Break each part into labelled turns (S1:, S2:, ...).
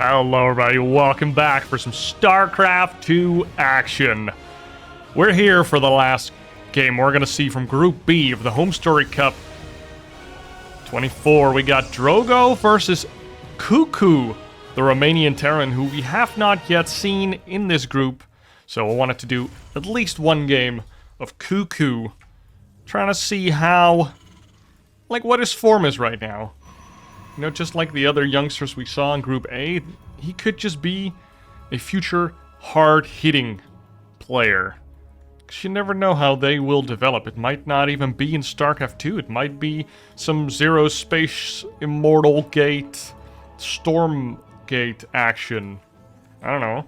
S1: Hello everybody, welcome back for some StarCraft 2 action. We're here for the last game we're gonna see from Group B of the Homestory Cup 24. We got Drogo versus CuKu, the Romanian Terran, who we have not yet seen in this group. So I wanted to do at least one game of CuKu, trying to see how, what his form is right now. You know, just like the other youngsters we saw in Group A, he could just be a future hard-hitting player. 'Cause you never know how they will develop. It might not even be in StarCraft 2. It might be some Zero Space Immortal Gate, Storm Gate action. I don't know.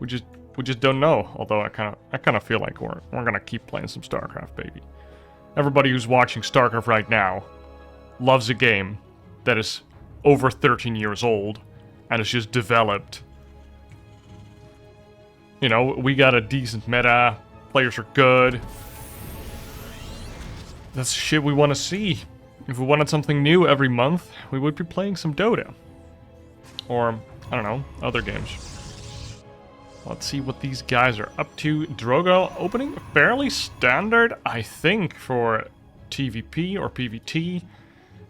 S1: We just don't know. Although I kind of feel like we're gonna keep playing some StarCraft, baby. Everybody who's watching StarCraft right now loves a game that is over 13 years old and is just developed. You know, we got a decent meta, players are good. That's shit we want to see. If we wanted something new every month, we would be playing some Dota. Or, I don't know, other games. Let's see what these guys are up to. Drogo opening fairly standard, I think, for TVP or PVT.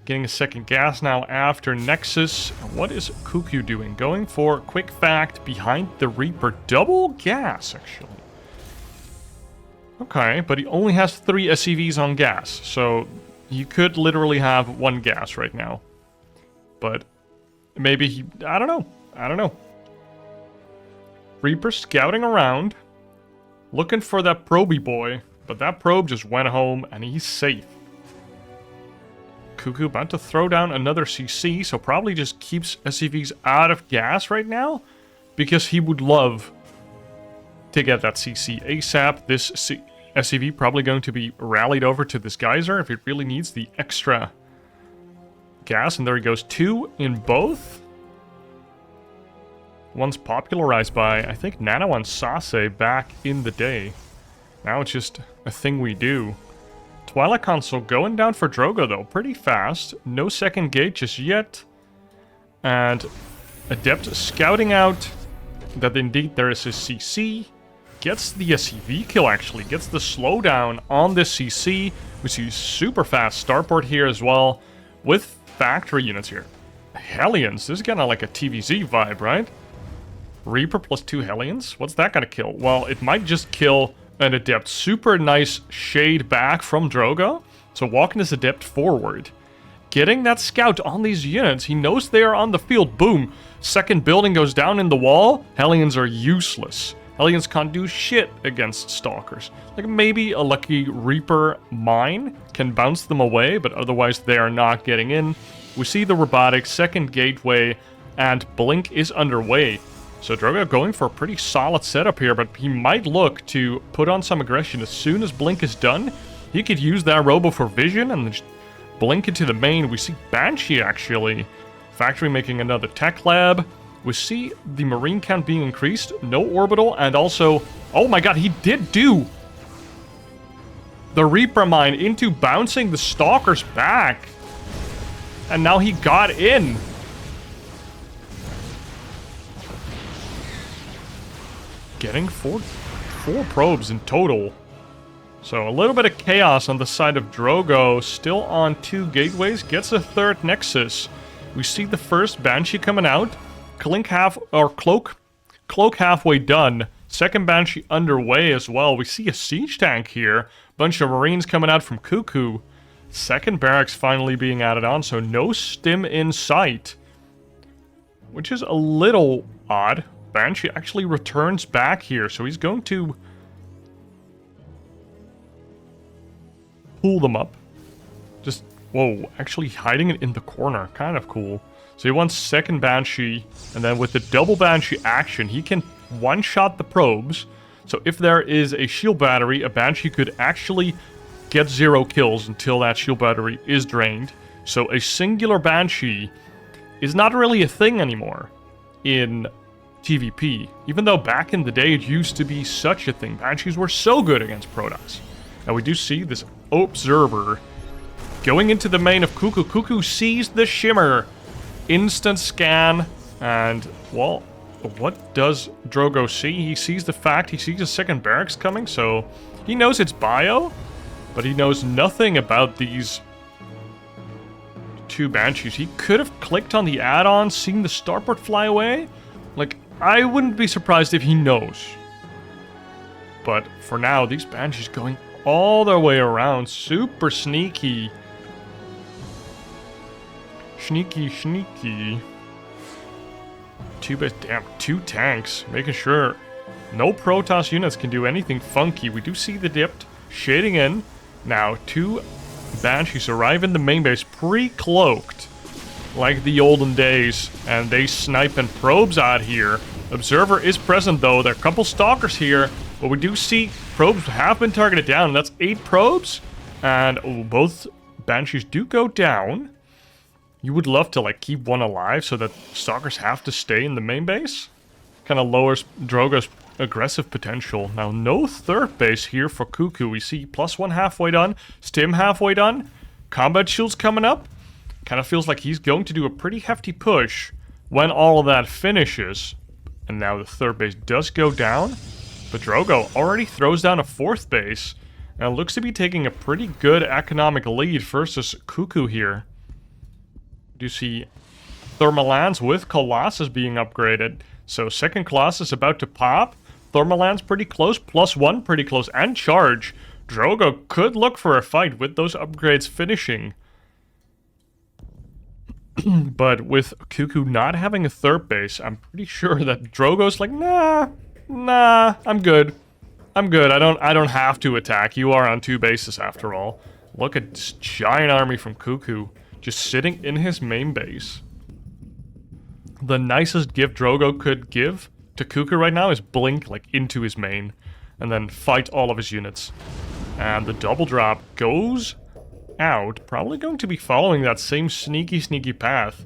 S1: Getting a second gas now after Nexus. What is CuKu doing? Going for quick fact behind the Reaper. Double gas, actually. Okay, but he only has 3 SCVs on gas. So you could literally have 1 gas right now. But maybe he... I don't know. Reaper scouting around. Looking for that proby boy. But that probe just went home and he's safe. CuKu about to throw down another CC, so probably just keeps SCVs out of gas right now, because he would love to get that CC ASAP. This SCV probably going to be rallied over to this geyser if it really needs the extra gas, and there he goes, 2 in both. One's popularized by, I think, Nano and Sase back in the day. Now it's just a thing we do. Twilight Console going down for Drogo, though, pretty fast. No second gate just yet. And Adept scouting out that indeed there is a CC. Gets the SCV kill, actually. Gets the slowdown on this CC. We see super fast starport here as well. With factory units here. Hellions. This is kind of like a TVZ vibe, right? Reaper plus 2 Hellions. What's that gonna kill? Well, it might just kill an Adept. Super nice shade back from Drogo. So walking this Adept forward. Getting that scout on these units. He knows they are on the field. Boom. Second building goes down in the wall. Hellions are useless. Hellions can't do shit against Stalkers. Like maybe a lucky Reaper mine can bounce them away, but otherwise they are not getting in. We see the robotics, second gateway, and Blink is underway. So Drogo going for a pretty solid setup here, but he might look to put on some aggression. As soon as Blink is done, he could use that Robo for vision and just blink into the main. We see Banshee, actually. Factory making another tech lab. We see the Marine count being increased. No orbital, and also... Oh my god, he did do the Reaper mine into bouncing the Stalkers back. And now he got in. Getting four probes in total. So a little bit of chaos on the side of Drogo. Still on 2 gateways. Gets a 3rd Nexus. We see the first Banshee coming out. Cloak halfway done. Second Banshee underway as well. We see a siege tank here. Bunch of Marines coming out from CuKu. Second barracks finally being added on. So no stim in sight. Which is a little odd. Banshee actually returns back here, so he's going to pull them up. Just, whoa, actually hiding it in the corner. Kind of cool. So he wants second Banshee, and then with the double Banshee action, he can one-shot the probes. So if there is a shield battery, a Banshee could actually get 0 kills until that shield battery is drained. So a singular Banshee is not really a thing anymore in TVP, even though back in the day it used to be such a thing. Banshees were so good against Protoss. Now we do see this Observer going into the main of CuKu. CuKu sees the Shimmer. Instant scan. And, well, what does Drogo see? He sees the fact, he sees a second barracks coming, so he knows it's bio, but he knows nothing about these two Banshees. He could have clicked on the add-on, seen the starport fly away. Like, I wouldn't be surprised if he knows. But for now, these Banshees going all their way around, super sneaky. Sneaky. Two tanks, making sure no Protoss units can do anything funky. We do see the dipped shading in. Now, two Banshees arrive in the main base pre-cloaked, like the olden days, and they snipe and probes out here. Observer is present though. There are a couple stalkers here, but we do see probes have been targeted down. That's 8 probes, and both Banshees do go down. You would love to like keep one alive so that stalkers have to stay in the main base. Kind of lowers Drogo's aggressive potential. Now, no third base here for CuKu. We see +1 halfway done, Stim halfway done, combat shields coming up. Kind of feels like he's going to do a pretty hefty push when all of that finishes. And now the third base does go down, but Drogo already throws down a fourth base and looks to be taking a pretty good economic lead versus CuKu here. Do see Thermalans with Colossus being upgraded. So second Colossus about to pop. Thermalans pretty close, +1 pretty close, and charge. Drogo could look for a fight with those upgrades finishing. But with CuKu not having a third base, I'm pretty sure that Drogo's like, nah, I'm good. I don't have to attack. You are on 2 bases after all. Look at this giant army from CuKu just sitting in his main base. The nicest gift Drogo could give to CuKu right now is blink like into his main and then fight all of his units. And the double drop goes out, probably going to be following that same sneaky path.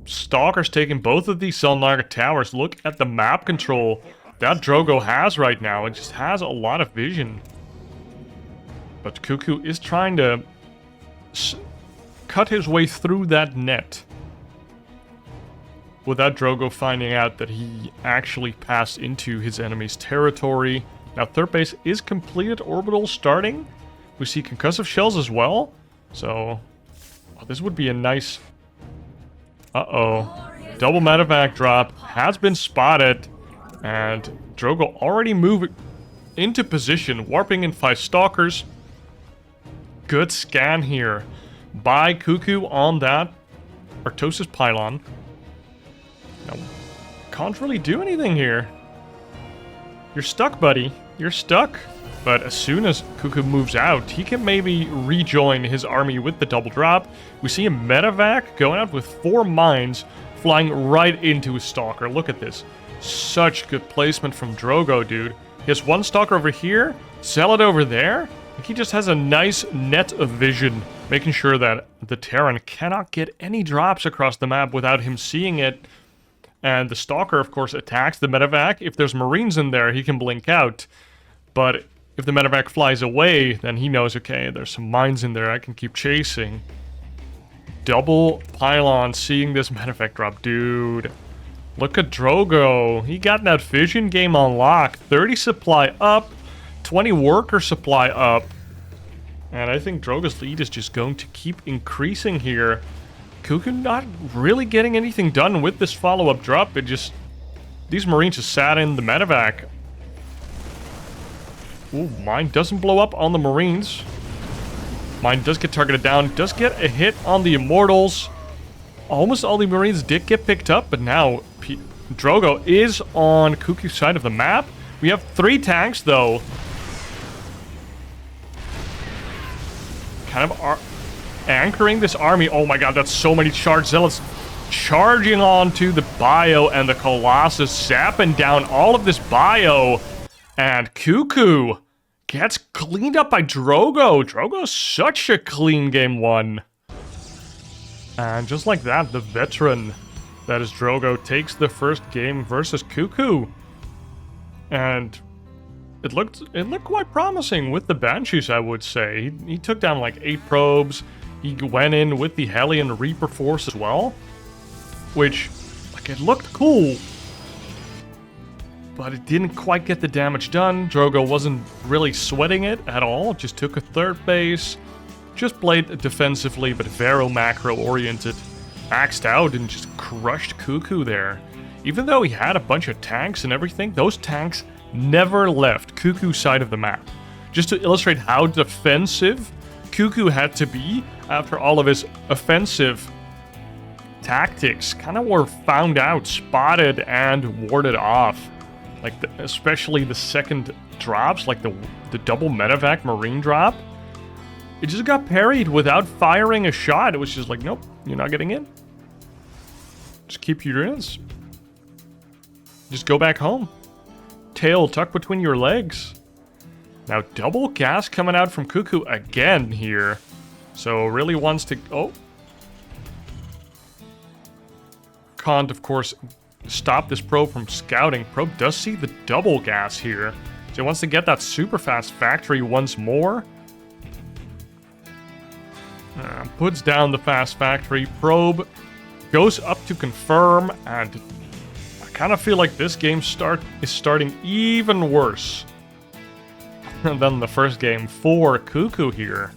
S1: Stalker's taking both of these Selnaga towers. Look at the map control that Drogo has right now. It just has a lot of vision. But CuKu is trying to cut his way through that net without Drogo finding out that he actually passed into his enemy's territory. Now, third base is completed. Orbital starting. We see concussive shells as well. So, this would be a nice... Double medevac drop has been spotted. And Drogo already moving into position. Warping in 5 stalkers. Good scan here by CuKu on that Artosis pylon. Now, can't really do anything here. You're stuck, buddy. You're stuck. But as soon as CuKu moves out, he can maybe rejoin his army with the double drop. We see a medevac going out with 4 mines flying right into his stalker. Look at this. Such good placement from Drogo, dude. He has 1 stalker over here, Zealot over there. He just has a nice net of vision, making sure that the Terran cannot get any drops across the map without him seeing it. And the Stalker, of course, attacks the medevac. If there's Marines in there, he can blink out. But if the medevac flies away, then he knows, okay, there's some mines in there I can keep chasing. Double pylon seeing this medevac drop. Dude, look at Drogo. He got that vision game on lock. 30 supply up. 20 worker supply up. And I think Drogo's lead is just going to keep increasing here. CuKu not really getting anything done with this follow-up drop. It just... These Marines just sat in the medevac. Ooh, mine doesn't blow up on the Marines. Mine does get targeted down. Does get a hit on the Immortals. Almost all the Marines did get picked up, but now Drogo is on CuKu's side of the map. We have 3 tanks, though. Kind of anchoring this army. Oh my god, that's so many charged zealots charging onto the bio, and the Colossus zapping down all of this bio. And CuKu gets cleaned up by Drogo. Drogo's such a clean game 1. And just like that, the veteran that is Drogo takes the first game versus CuKu. And it looked quite promising with the Banshees, I would say. He took down like 8 probes. He went in with the Hellion Reaper Force as well. Which, like, Like, it looked cool, but it didn't quite get the damage done. Drogo wasn't really sweating it at all. Just took a third base. Just played defensively, but very macro-oriented. Maxed out and just crushed CuKu there. Even though he had a bunch of tanks and everything, those tanks never left CuKu's side of the map. Just to illustrate how defensive CuKu had to be after all of his offensive tactics kind of were found out, spotted, and warded off. Like, especially the second drops, like the double medevac marine drop. It just got parried without firing a shot. It was just like, nope, you're not getting in. Just keep your units. Just go back home. Tail tucked between your legs. Now, double gas coming out from CuKu again here. So, really wants to... Oh. Can't, of course, stop this probe from scouting. Probe does see the double gas here. So, he wants to get that super fast factory once more. Puts down the fast factory. Probe goes up to confirm, and I kind of feel like this game is starting even worse than the first game for CuKu here.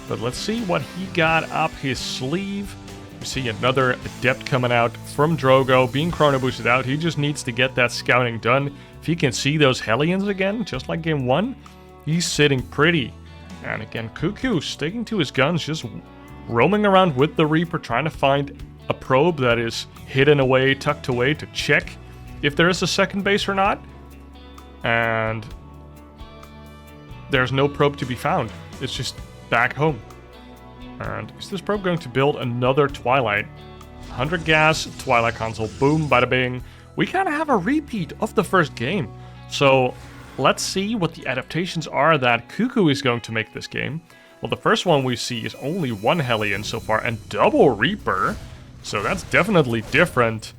S1: But let's see what he got up his sleeve. We see another adept coming out from Drogo, being chrono boosted out. He just needs to get that scouting done. If he can see those Hellions again, just like game 1, he's sitting pretty. And again, CuKu sticking to his guns, just roaming around with the Reaper, trying to find a probe that is hidden away, tucked away, to check if there is a second base or not. And there's no probe to be found. It's just back home. And is this probe going to build another Twilight? 100 gas, Twilight console, boom, bada bing. We kind of have a repeat of the first game. So let's see what the adaptations are that CuKu is going to make this game. Well, the first one we see is only one Hellion so far and double Reaper. So that's definitely different.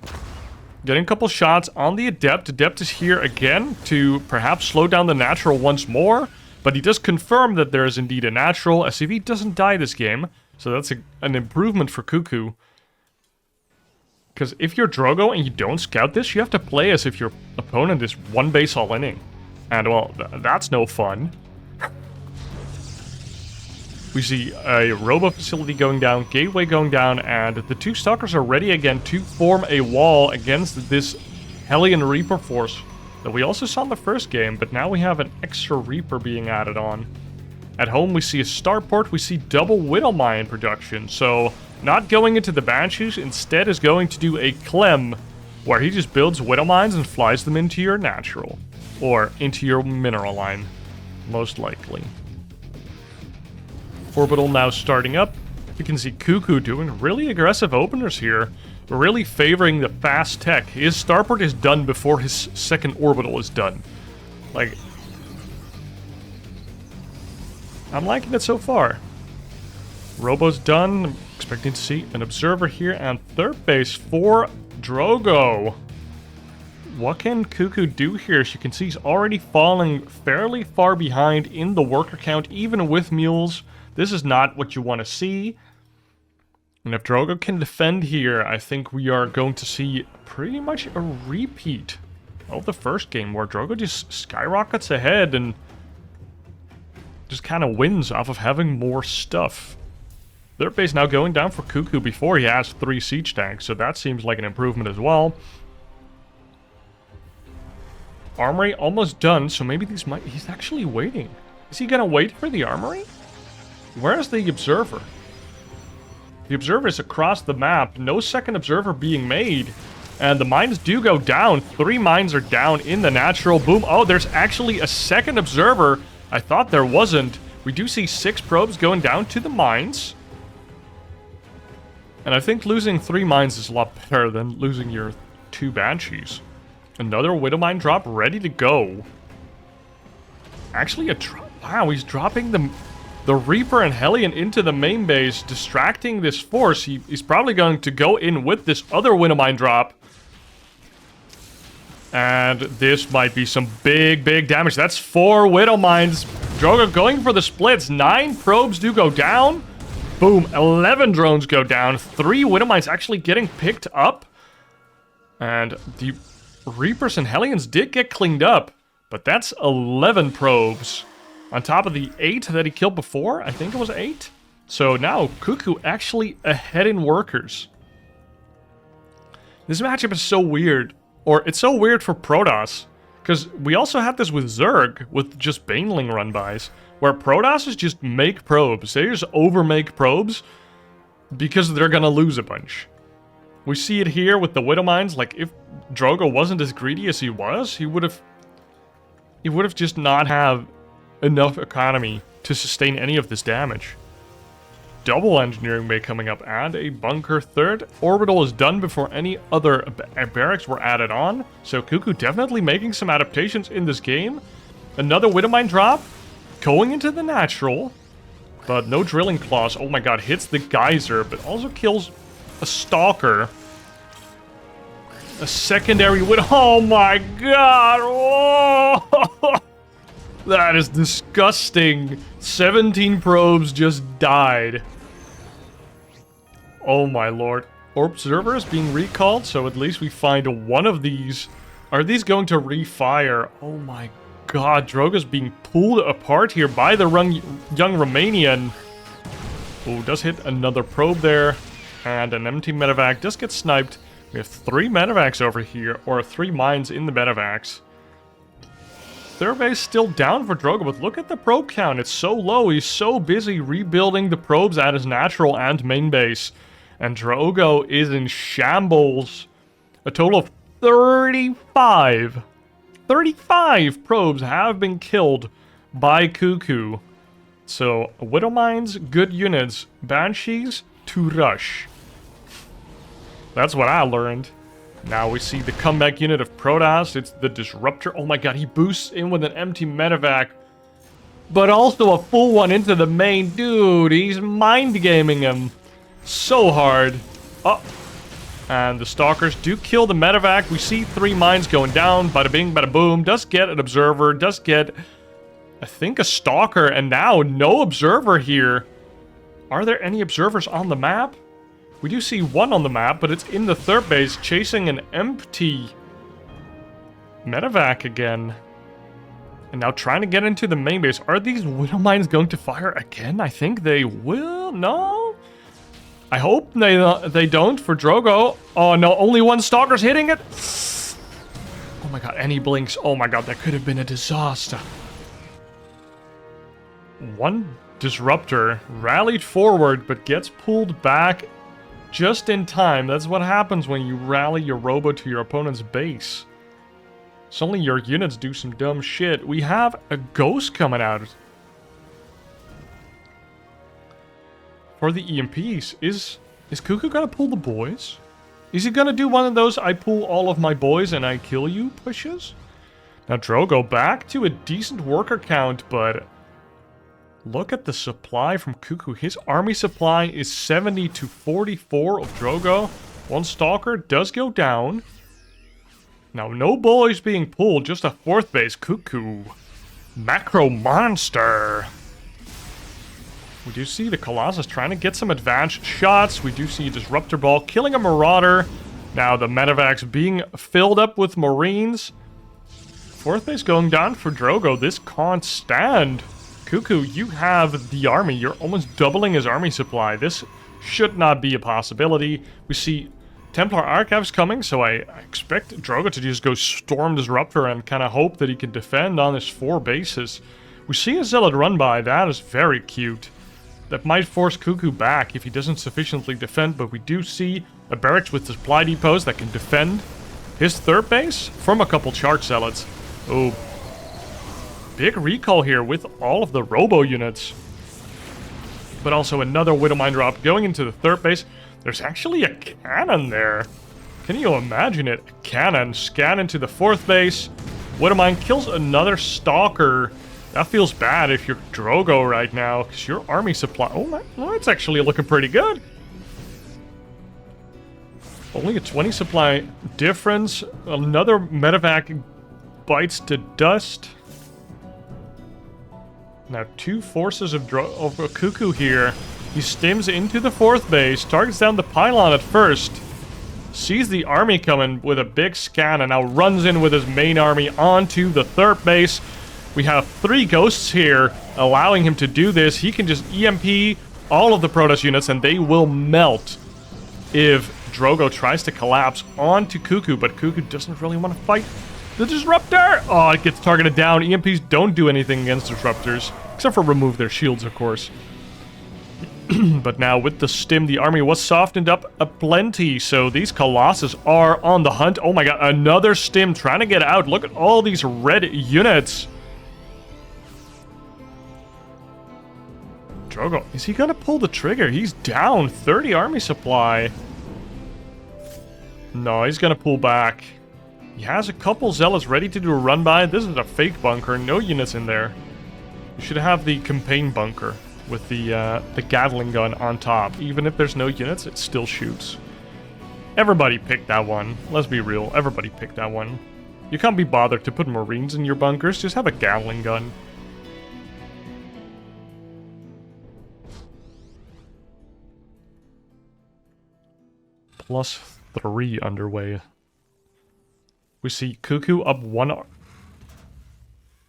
S1: Getting a couple shots on the Adept. Adept is here again to perhaps slow down the Natural once more. But he does confirm that there is indeed a Natural. SCV doesn't die this game. So that's an improvement for CuKu. Because if you're Drogo and you don't scout this, you have to play as if your opponent is one base all inning. And well, that's no fun. We see a Robo Facility going down, Gateway going down, and the two Stalkers are ready again to form a wall against this Hellion Reaper force that we also saw in the first game, but now we have an extra Reaper being added on. At home, we see a Starport, we see double Widowmine in production, so not going into the Banshees, instead is going to do a Clem, where he just builds Widowmines and flies them into your Natural, or into your Mineral line, most likely. Orbital now starting up. You can see CuKu doing really aggressive openers here, really favoring the fast tech. His Starport is done before his second orbital is done. Like, I'm liking it so far. Robo's done. I'm expecting to see an Observer here, and third base for Drogo. What can CuKu do here? As you can see, he's already falling fairly far behind in the worker count, even with mules. This is not what you want to see. And if Drogo can defend here, I think we are going to see pretty much a repeat of the first game, where Drogo just skyrockets ahead and just kind of wins off of having more stuff. Third base now going down for CuKu before he has 3 siege tanks, so that seems like an improvement as well. Armory almost done, so maybe he's actually waiting. Is he gonna wait for the armory? Where's the Observer? The Observer is across the map. No second Observer being made. And the mines do go down. 3 mines are down in the Natural. Boom. Oh, there's actually a second Observer. I thought there wasn't. We do see 6 probes going down to the mines. And I think losing 3 mines is a lot better than losing your 2 Banshees. Another Widowmine drop ready to go. Actually, wow, he's dropping the Reaper and Hellion into the main base, distracting this force. He's probably going to go in with this other Widowmine drop. And this might be some big, big damage. That's 4 Widowmines. Drogo going for the splits. 9 probes do go down. Boom, 11 drones go down. 3 Widowmines actually getting picked up. And the Reapers and Hellions did get cleaned up, but that's 11 probes. On top of the 8 that he killed before, I think it was 8. So now CuKu actually ahead in workers. This matchup is so weird. Or it's so weird for Protoss. Because we also had this with Zerg, with just Baneling run-bys. Where Protoss is just make probes. They just over-make probes because they're gonna lose a bunch. We see it here with the Widow Mines. Like, if Drogo wasn't as greedy as he was, he would have just not have enough economy to sustain any of this damage. Double engineering bay coming up and a bunker. Third orbital is done before any other barracks were added on. So CuKu definitely making some adaptations in this game. Another Widow Mine drop. Going into the natural. But no drilling claws. Oh my god, hits the geyser, but also kills a stalker. A secondary Widow. Oh my god. Oh. That is disgusting. 17 probes just died. Oh my lord. Observer is being recalled, so at least we find one of these. Are these going to refire? Oh my god, Drogo's being pulled apart here by the young Romanian. Oh, does hit another probe there. And an empty medevac does get sniped. We have 3 medevacs over here, or 3 mines in the medevacs. Third base still down for Drogo, but look at the probe count. It's so low. He's so busy rebuilding the probes at his natural and main base. And Drogo is in shambles. A total of 35 probes have been killed by CuKu. So, Widow Mines, good units. Banshees, to rush. That's what I learned. Now we see the comeback unit of Protoss. It's the Disruptor. Oh my god, he boosts in with an empty medevac. But also a full one into the main. Dude, he's mind-gaming him so hard. Oh. And the Stalkers do kill the medevac. We see 3 mines going down. Bada bing, bada boom. Does get an Observer. Does get, I think, a Stalker. And now no Observer here. Are there any Observers on the map? We do see one on the map, but it's in the third base chasing an empty medevac again. And now trying to get into the main base. Are these Widow Mines going to fire again? I think they will. No? I hope they don't for Drogo. Oh no, only one Stalker's hitting it. Oh my god, and he blinks. Oh my god, that could have been a disaster. One Disruptor rallied forward, but gets pulled back just in time. That's what happens when you rally your robo to your opponent's base. Suddenly your units do some dumb shit. We have a ghost coming out. For the EMPs, is CuKu gonna pull the boys? Is he gonna do one of those I pull all of my boys and I kill you pushes? Now Drogo back to a decent worker count, but look at the supply from CuKu. His army supply is 70 to 44 of Drogo. One Stalker does go down. Now, no boys being pulled, just a 4th base. CuKu. Macro monster. We do see the Colossus trying to get some advanced shots. We do see a Disruptor Ball killing a Marauder. Now, the medevacs being filled up with Marines. 4th base going down for Drogo. This can't stand. CuKu, you have the army. You're almost doubling his army supply. This should not be a possibility. We see Templar Archives coming, so I expect Drogo to just go storm Disruptor and kind of hope that he can defend on his 4 bases. We see a Zealot run by. That is very cute. That might force CuKu back if he doesn't sufficiently defend, but we do see a barracks with supply depots that can defend his 3rd base from a couple Charge Zealots. Oh, big recall here with all of the robo units. But also another Widow Mine drop going into the 3rd base. There's actually a cannon there. Can you imagine it? A cannon scan into the 4th base. Widow Mine kills another Stalker. That feels bad if you're Drogo right now, because your army supply... Oh, it's actually looking pretty good. Only a 20 supply difference. Another medevac bites to dust. Now 2 forces of CuKu here. He stims into the 4th base, targets down the pylon at first. sees the army coming with a big scan and now runs in with his main army onto the third base. We have 3 ghosts here allowing him to do this. He can just EMP all of the Protoss units and they will melt if Drogo tries to collapse onto CuKu, but CuKu doesn't really want to fight the Disruptor. Oh, it gets targeted down. EMPs don't do anything against Disruptors, except for remove their shields, of course. But now with the stim, the army was softened up aplenty, so these Colossus are on the hunt. Oh my god, another stim trying to get out. Look at all these red units. Drogo, is he gonna pull the trigger? He's down 30 army supply. No, he's gonna pull back. He has a couple zealots ready to do a run by. This is a fake bunker, no units in there. You should have the campaign bunker with the Gatling gun on top. Even if there's no units, it still shoots. Everybody picked that one. Let's be real, everybody picked that one. You can't be bothered to put Marines in your bunkers, just have a Gatling gun. +3 underway. We see CuKu up 1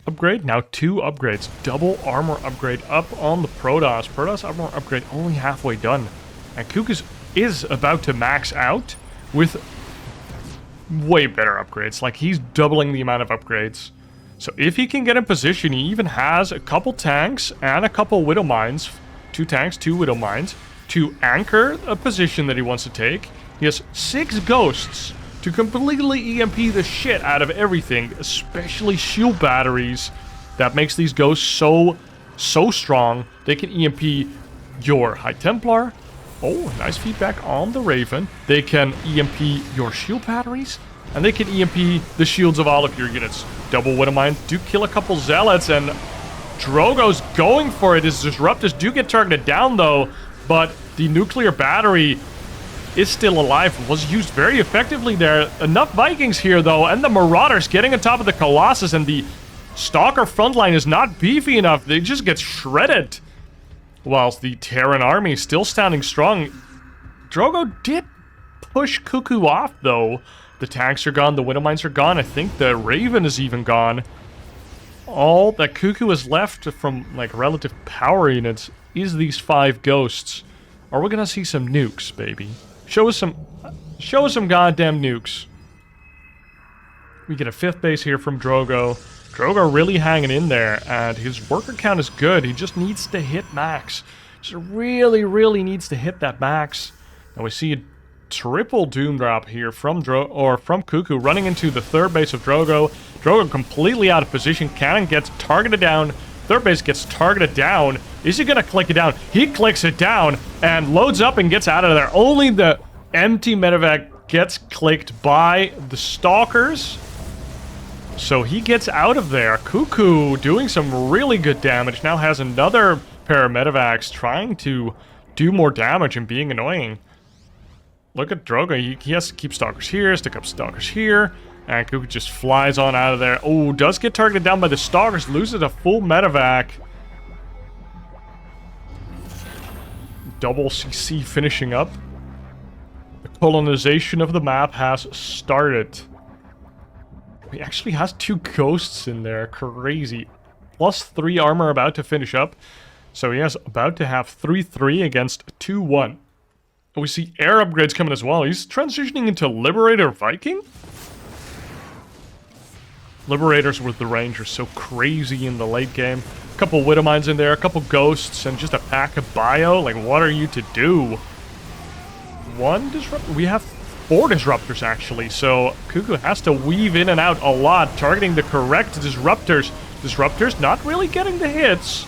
S1: upgrade, now 2 upgrades. Double armor upgrade up on the Protoss. Protoss armor upgrade only halfway done. And CuKu is about to max out with way better upgrades. Like, he's doubling the amount of upgrades. So if he can get in position, he even has a couple tanks and a couple Widow Mines. 2 tanks, 2 Widow Mines to anchor a position that he wants to take. He has 6 ghosts to completely EMP the shit out of everything, especially shield batteries. That makes these ghosts so strong. They can EMP your High Templar. Oh, nice feedback on the Raven. They can EMP your shield batteries, and they can EMP the shields of all of your units. Double Widow Mine do kill a couple Zealots, and Drogo's going for it. His Disruptors do get targeted down, though, but the nuclear battery is still alive. Was used very effectively there. Enough Vikings here, though, and the Marauders getting on top of the Colossus, and the Stalker frontline is not beefy enough. They just get shredded. Whilst the Terran army is still standing strong. Drogo did push CuKu off, though. The tanks are gone, the Widow Mines are gone. I think the Raven is even gone. All that CuKu is left from, like, relative power units is these 5 ghosts. Are we gonna see some nukes, baby? Show us some goddamn nukes. We get a 5th base here from Drogo. Drogo really hanging in there, and his worker count is good. He just needs to hit max. Just really needs to hit that max. And we see a triple doom drop here from CuKu running into the 3rd base of Drogo. Drogo completely out of position. Cannon gets targeted down. 3rd base gets targeted down. Is he gonna click it down? He clicks it down and loads up and gets out of there. Only the empty medevac gets clicked by the Stalkers. So he gets out of there. CuKu doing some really good damage. Now has another pair of medevacs trying to do more damage and being annoying. Look at Drogo. He has to keep Stalkers here, stick up Stalkers here. And CuKu just flies on out of there. Oh, does get targeted down by the Stalkers. Loses a full medevac. Double CC finishing up. The colonization of the map has started. He actually has 2 ghosts in there. Crazy. +3 armor about to finish up. So he is about to have 3-3 against 2-1. We see air upgrades coming as well. He's transitioning into Liberator Viking. Liberators with the range are so crazy in the late game. A couple Widow Mines in there, a couple Ghosts, and just a pack of Bio. Like, what are you to do? 1 Disruptor? We have 4 Disruptors, actually. So, CuKu has to weave in and out a lot, targeting the correct Disruptors. Disruptors not really getting the hits.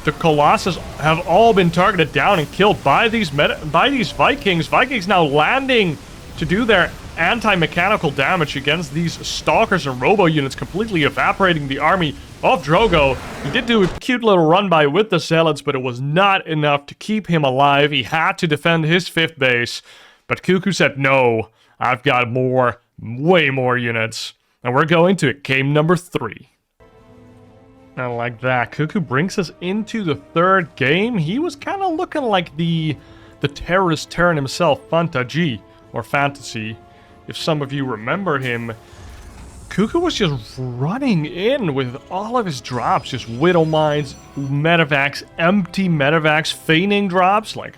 S1: The Colossus have all been targeted down and killed by these Vikings. Vikings now landing to do their anti-mechanical damage against these Stalkers and Robo units, completely evaporating the army of Drogo. He did do a cute little run-by with the Zealots, but it was not enough to keep him alive. He had to defend his 5th base, but CuKu said, no, I've got more, way more units. And we're going to game number 3. And like that, CuKu brings us into the 3rd game. He was kind of looking like the terrorist Terran himself, Fantaji. or Fantasy, if some of you remember him, CuKu was just running in with all of his drops, just Widow Mines, Medivacs, empty Medivacs, feigning drops. Like,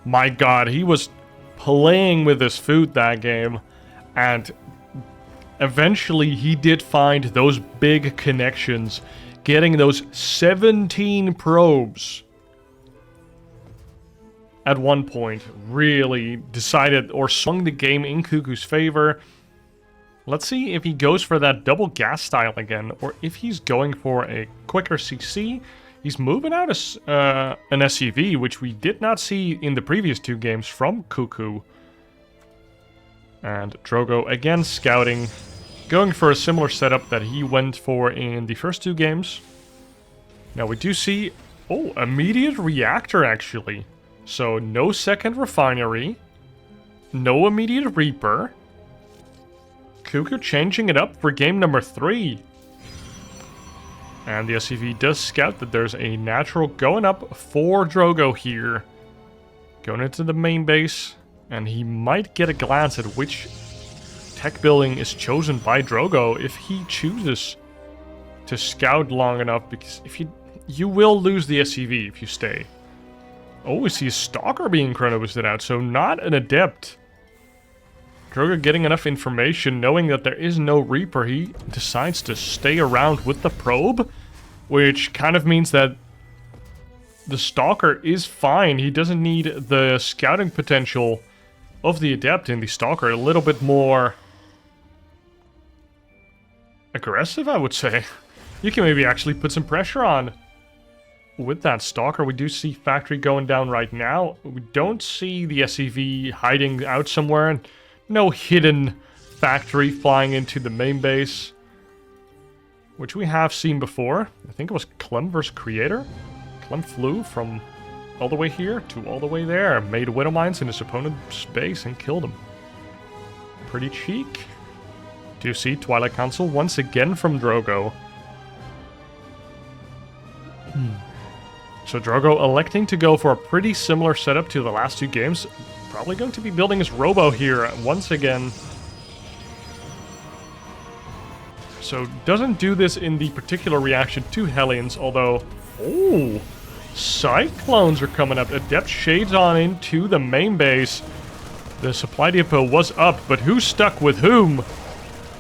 S1: my god, he was playing with his food that game, and eventually he did find those big connections, getting those 17 probes. At one point, really decided or swung the game in CuKu's favor. Let's see if he goes for that double gas style again, or if he's going for a quicker CC. He's moving out an SCV, which we did not see in the previous 2 games from CuKu. And Drogo again scouting, going for a similar setup that he went for in the first 2 games. Now we do see, oh, immediate reactor actually. So no second refinery, no immediate Reaper. CuKu changing it up for game number 3. And the SCV does scout that there's a natural going up for Drogo here. Going into the main base. And he might get a glance at which tech building is chosen by Drogo if he chooses to scout long enough. Because if you will lose the SCV if you stay. Oh, we see a Stalker being chrono boosted out. So not an Adept. Drogo getting enough information, knowing that there is no Reaper, he decides to stay around with the probe, which kind of means that the Stalker is fine. He doesn't need the scouting potential of the Adept in the Stalker. A little bit more aggressive, I would say. You can maybe actually put some pressure on with that Stalker. We do see Factory going down right now. We don't see the SCV hiding out somewhere, and no hidden factory flying into the main base, which we have seen before. I think it was Clem versus Creator. Clem flew from all the way here to all the way there, made Widow Mines in his opponent's base and killed him. Pretty cheek. Do you see Twilight Council once again from Drogo? So Drogo electing to go for a pretty similar setup to the last 2 games. Probably going to be building his Robo here once again. So doesn't do this in the particular reaction to Hellions, although... Oh! Cyclones are coming up. Adept Shades on into the main base. The supply depot was up, but who's stuck with whom?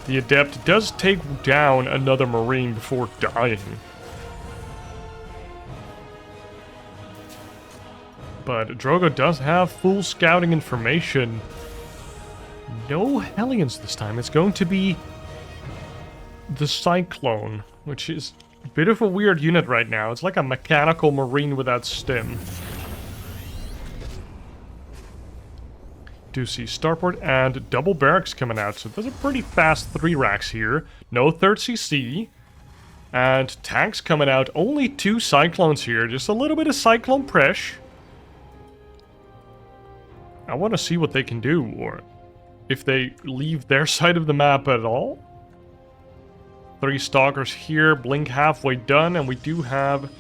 S1: The Adept does take down another Marine before dying. But Drogo does have full scouting information. No Hellions this time. It's going to be the Cyclone, which is a bit of a weird unit right now. It's like a mechanical marine without stim. Do see Starport and double barracks coming out, so there's a pretty fast 3 racks here. No 3rd CC. And tanks coming out. Only 2 Cyclones here. Just a little bit of Cyclone Presh. I want to see what they can do, or if they leave their side of the map at all. 3 Stalkers here, blink halfway done, and we do have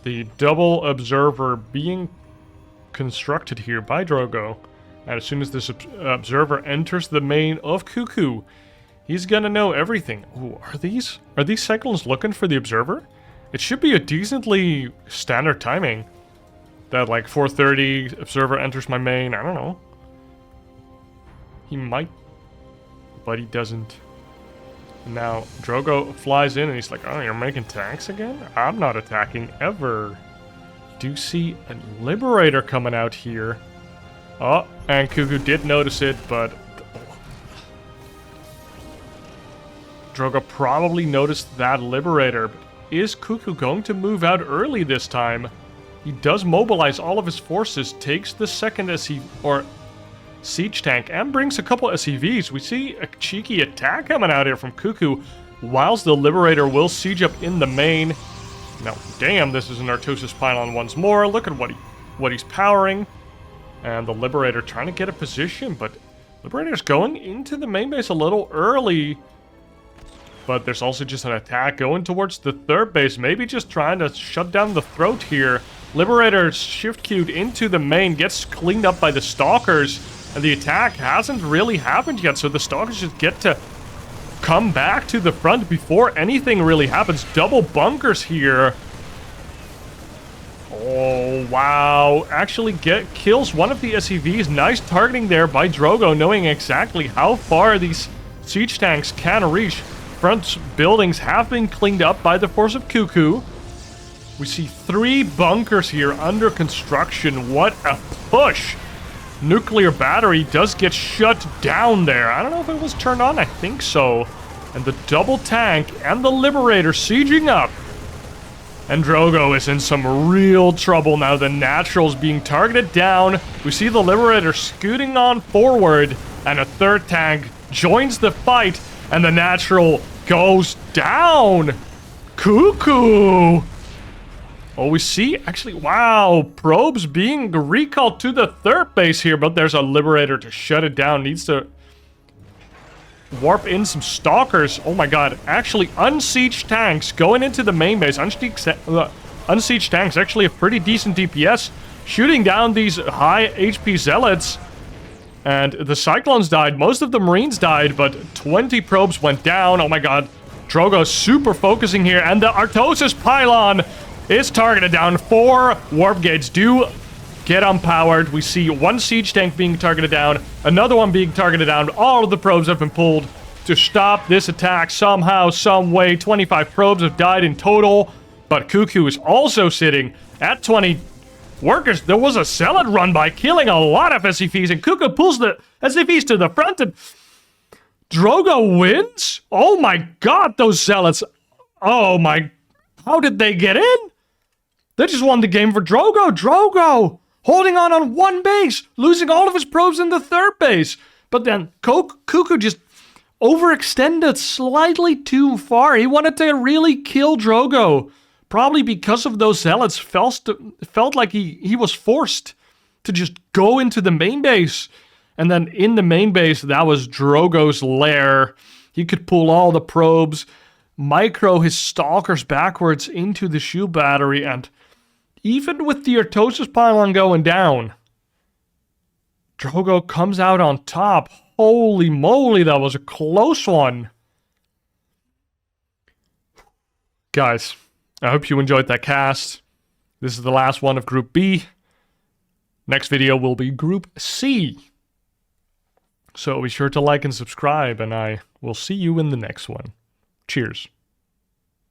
S1: the double observer being constructed here by Drogo. And as soon as this observer enters the main of CuKu, he's gonna know everything. Ooh, are these Cyclones looking for the observer? It should be a decently standard timing. That, like, 4:30, observer enters my main, I don't know. He might, but he doesn't. Now, Drogo flies in and he's like, oh, you're making tanks again? I'm not attacking ever. Do see a Liberator coming out here. Oh, and CuKu did notice it, but... Drogo probably noticed that Liberator. But is CuKu going to move out early this time? He does mobilize all of his forces, takes the second siege tank, and brings a couple SCVs. We see a cheeky attack coming out here from CuKu, whilst the Liberator will siege up in the main. Now, damn, this is an Artosis pylon once more. Look at what he's powering. And the Liberator trying to get a position, but Liberator's going into the main base a little early. But there's also just an attack going towards the 3rd base, maybe just trying to shut down the throat here. Liberator shift queued into the main, gets cleaned up by the Stalkers, and the attack hasn't really happened yet, so the Stalkers just get to come back to the front before anything really happens. Double bunkers here. Oh, wow. Actually kills one of the SCVs. Nice targeting there by Drogo, knowing exactly how far these siege tanks can reach. Front buildings have been cleaned up by the force of CuKu. We see 3 bunkers here under construction. What a push! Nuclear battery does get shut down there. I don't know if it was turned on. I think so. And the double tank and the Liberator sieging up. And Drogo is in some real trouble now. The Natural's being targeted down. We see the Liberator scooting on forward. And a third tank joins the fight. And the Natural goes down. CuKu! Oh, we see, actually, wow, probes being recalled to the third base here, but there's a Liberator to shut it down. Needs to warp in some Stalkers. Oh my god, actually, unsieged tanks going into the main base. Unsieged tanks actually have pretty decent DPS, shooting down these high HP Zealots. And the Cyclones died, most of the Marines died, but 20 probes went down. Oh my god, Drogo's super focusing here, and the Artosis Pylon is targeted down. 4 warp gates do get unpowered. We see 1 siege tank being targeted down, another one being targeted down. All of the probes have been pulled to stop this attack somehow, some way. 25 probes have died in total, but CuKu is also sitting at 20 workers. There was a Zealot run by, killing a lot of SCVs, and CuKu pulls the SCVs to the front, and Drogo wins? Oh my god, those Zealots. Oh my, how did they get in? They just won the game for Drogo. Drogo holding on 1 base, losing all of his probes in the third base. But then CuKu just overextended slightly too far. He wanted to really kill Drogo. Probably because of those Zealots felt like he was forced to just go into the main base. And then in the main base, that was Drogo's lair. He could pull all the probes, micro his Stalkers backwards into the shield battery, and even with the Artosis Pylon going down, Drogo comes out on top. Holy moly, that was a close one. Guys, I hope you enjoyed that cast. This is the last one of Group B. Next video will be Group C. So be sure to like and subscribe, and I will see you in the next one. Cheers.